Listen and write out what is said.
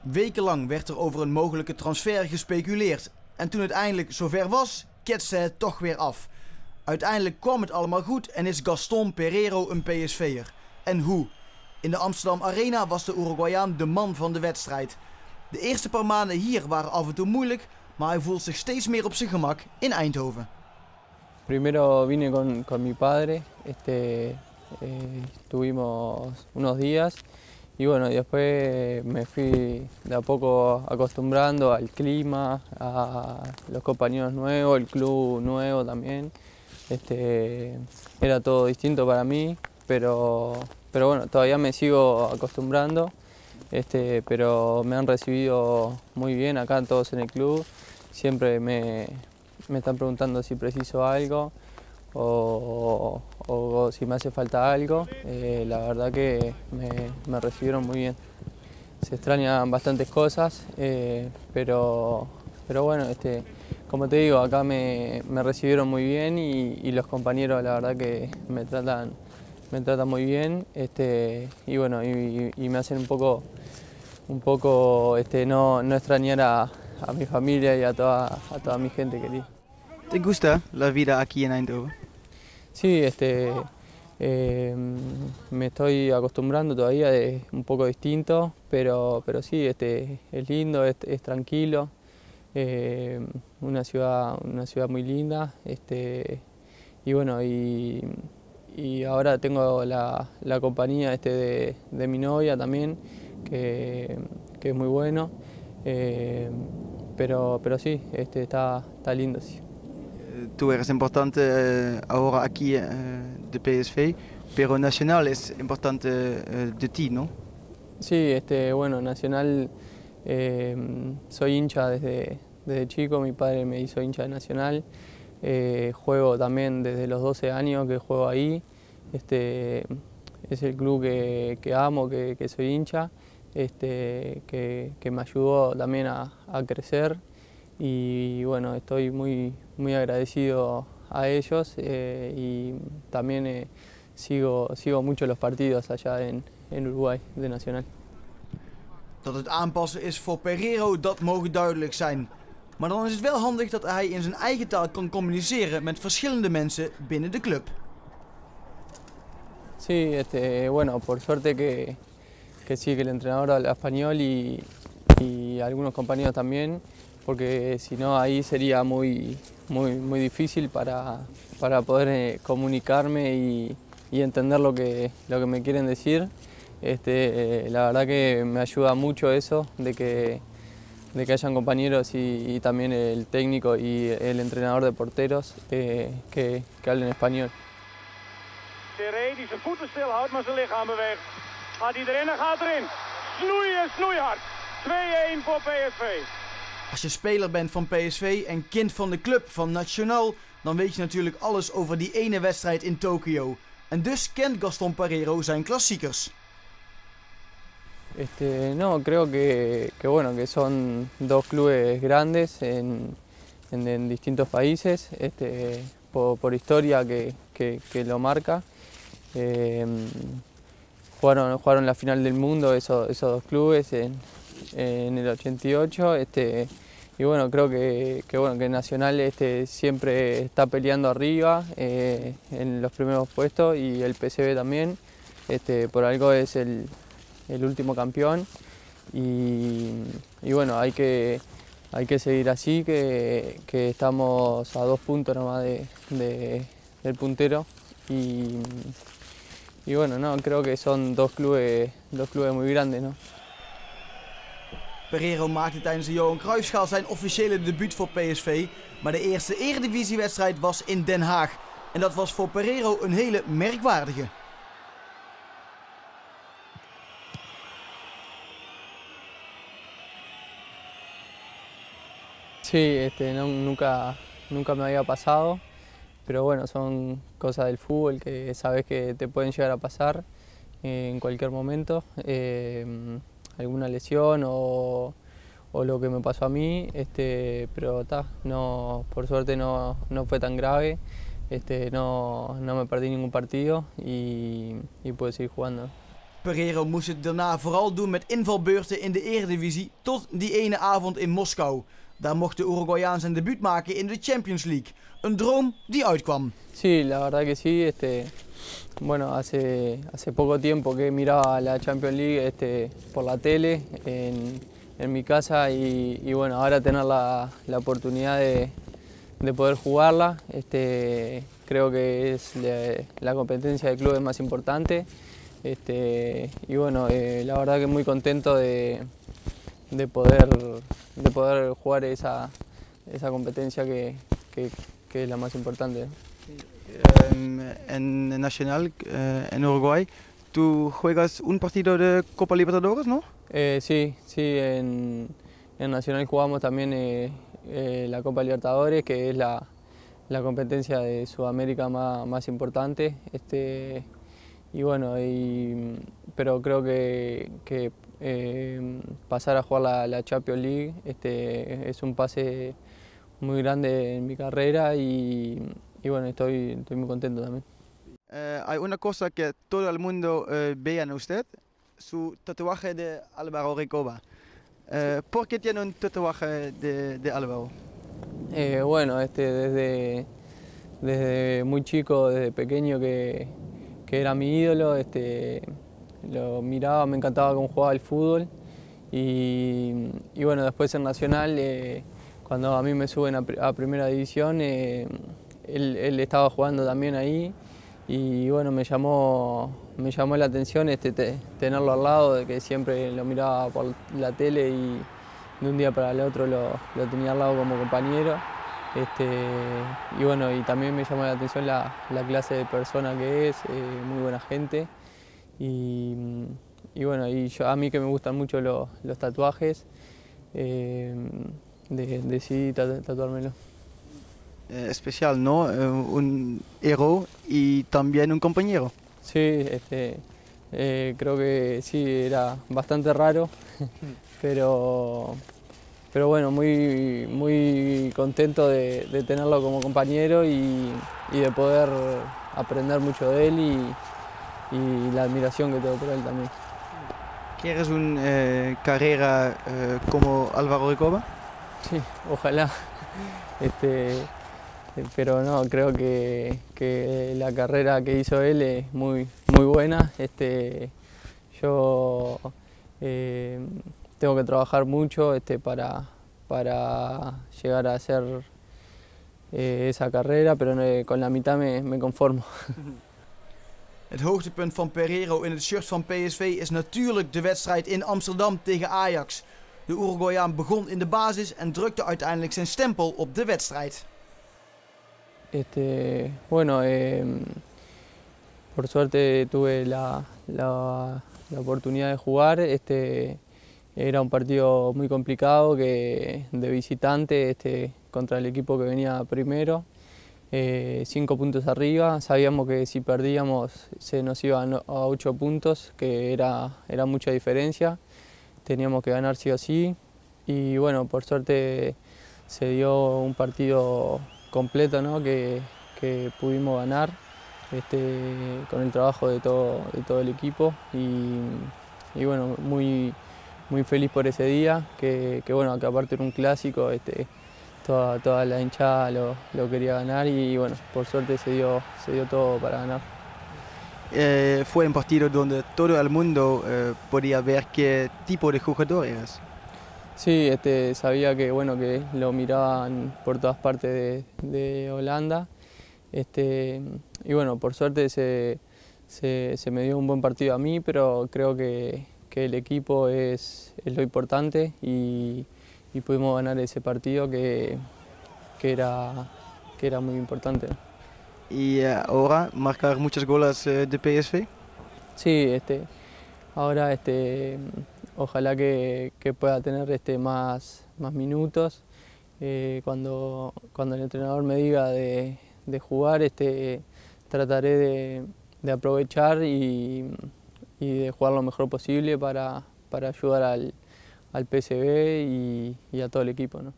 Wekenlang werd er over een mogelijke transfer gespeculeerd. En toen het eindelijk zover was, ketste het toch weer af. Uiteindelijk kwam het allemaal goed en is Gaston Pereiro een PSV'er. En hoe? In de Amsterdam Arena was de Uruguayaan de man van de wedstrijd. De eerste paar maanden hier waren af en toe moeilijk, maar hij voelt zich steeds meer op zijn gemak in Eindhoven. Primero vine con mi padre, estuvimos unos días y bueno, después me fui de a poco acostumbrando al clima, a los compañeros nuevos, el club nuevo también. Era todo distinto para mí, pero bueno, todavía me sigo acostumbrando, pero me han recibido muy bien acá todos en el club. Siempre me están preguntando si preciso algo o si me hace falta algo. La verdad que me recibieron muy bien. Se extrañan bastantes cosas, pero bueno, como te digo, acá me recibieron muy bien y los compañeros la verdad que me tratan muy bien, y bueno, y me hacen un poco no extrañar a mi familia y a toda mi gente querida. ¿Te gusta la vida aquí en Eindhoven? Sí, me estoy acostumbrando todavía, es un poco distinto, pero sí, es lindo, es tranquilo, una ciudad muy linda, y bueno, y ahora tengo la compañía de mi novia también, que es muy bueno, pero sí, está lindo. Sí. Tú eres importante ahora aquí de PSV, pero Nacional es importante de ti, ¿no? Sí, bueno, Nacional, soy hincha desde chico, mi padre me hizo hincha de Nacional, juego también desde los 12 años que juego ahí, es el club que amo, que soy hincha, que me ayudó también a crecer. Y bueno, estoy muy agradecido a ellos, y también sigo mucho los partidos allá en Uruguay de Nacional. Dat het aanpassen is voor Pereiro, dat mogen duidelijk zijn. Maar dan is het wel handig dat hij in zijn eigen taal kan communiceren met verschillende mensen binnen de club. Sí, bueno, por suerte que sí, que el entrenador habla español y algunos compañeros también, porque si no ahí sería muy difícil para poder comunicarme y entender lo que me quieren decir. La verdad que me ayuda mucho eso, de que hayan compañeros y también el técnico y el entrenador de porteros que hablen español. Seré die zijn voeten stil houdt, maar zijn lichaam beweegt. Gaat hij erin en gaat erin. Snoeihard. 2-1 voor PSV. Als je speler bent van PSV en kind van de club van Nacional, dan weet je natuurlijk alles over die ene wedstrijd in Tokio. En dus kent Gaston Pereiro zijn klassiekers. No, creo que bueno, que son dos clubes grandes en distintos países, por historia que lo marca. Jugaron la final del mundo esos dos clubes en el 88, y bueno, creo que Nacional siempre está peleando arriba en los primeros puestos, y el PSV también, por algo es el último campeón, y bueno, hay que seguir así, que estamos a 2 puntos nomás del puntero, y bueno, no, creo que son dos clubes muy grandes, ¿no? Pereiro maakte tijdens de Johan Cruijffschaal zijn officiële debuut voor PSV, maar de eerste eredivisiewedstrijd was in Den Haag. En dat was voor Pereiro een hele merkwaardige. Sí, nunca me había pasado, pero bueno, son cosas del fútbol que sabes que te pueden llegar a pasar en cualquier momento. Alguna lesión o lo que me pasó a mí, pero no, por suerte no fue tan grave, no me perdí ningún partido y pude seguir jugando. Pereiro moest het daarna vooral doen met invalbeurten in de Eredivisie tot die ene avond in Moskou. Daar mocht de Uruguayaan zijn debuut maken in de Champions League. Een droom die uitkwam. Sí, la verdad que sí. Bueno, hace poco tiempo que miraba la Champions League por la tele en mi casa y bueno, ahora tener la oportunidad de poder jugarla. Creo que es la competencia de clubes más importante. Y bueno, la verdad que muy contento de poder jugar esa competencia que es la más importante. En Nacional, en Uruguay, tú juegas un partido de Copa Libertadores, ¿no? Sí, en Nacional jugamos también la Copa Libertadores, que es la competencia de Sudamérica más importante. Y bueno, pero creo que pasar a jugar la Champions League es un pase muy grande en mi carrera y bueno, estoy muy contento también. Hay una cosa que todo el mundo ve en usted, su tatuaje de Álvaro Recoba. ¿Por qué tiene un tatuaje de Álvaro? Bueno, desde muy chico, desde pequeño que era mi ídolo, lo miraba, me encantaba cómo jugaba el fútbol y bueno, después en Nacional, cuando a mí me suben a Primera División, él estaba jugando también ahí y bueno, me llamó la atención tenerlo al lado, de que siempre lo miraba por la tele y de un día para el otro lo tenía al lado como compañero. Y bueno, y también me llamó la atención la clase de persona que es, muy buena gente. Y bueno, a mí que me gustan mucho los tatuajes, decidí tatuármelo. Especial, ¿no? Un héroe y también un compañero. Sí, creo que sí, era bastante raro, pero bueno, muy contento de tenerlo como compañero y de poder aprender mucho de él y la admiración que tengo por él también. ¿Quieres una carrera como Álvaro Recoba? Sí, ojalá. Pero no, creo que la carrera que hizo él es muy buena. Yo tengo que trabajar mucho para llegar a hacer esa carrera, pero con la mitad me conformo. Het hoogtepunt van Pereiro in het shirt van PSV is natuurlijk de wedstrijd in Amsterdam tegen Ajax. De Uruguayaan begon in de basis en drukte uiteindelijk zijn stempel op de wedstrijd. Bueno, por suerte tuve la oportunidad de jugar. Era un partido muy complicado de visitante contra el equipo que venía primero. 5 puntos arriba, sabíamos que si perdíamos se nos iba a 8 puntos, que era mucha diferencia, teníamos que ganar sí o sí y bueno, por suerte se dio un partido completo, ¿no? que pudimos ganar con el trabajo de todo el equipo y bueno, muy feliz por ese día, que bueno, que aparte era un clásico, toda la hinchada lo quería ganar y bueno, por suerte se dio todo para ganar. Fue un partido donde todo el mundo podía ver qué tipo de jugador eras. Sí, sabía que bueno, que lo miraban por todas partes de Holanda y bueno, por suerte se me dio un buen partido a mí, pero creo que el equipo es lo importante y pudimos ganar ese partido que era muy importante. Y ahora marcar muchos goles de PSV. Sí, ahora ojalá que pueda tener más minutos. Cuando el entrenador me diga de jugar, trataré de aprovechar y de jugar lo mejor posible para ayudar al PSV y a todo el equipo, ¿no?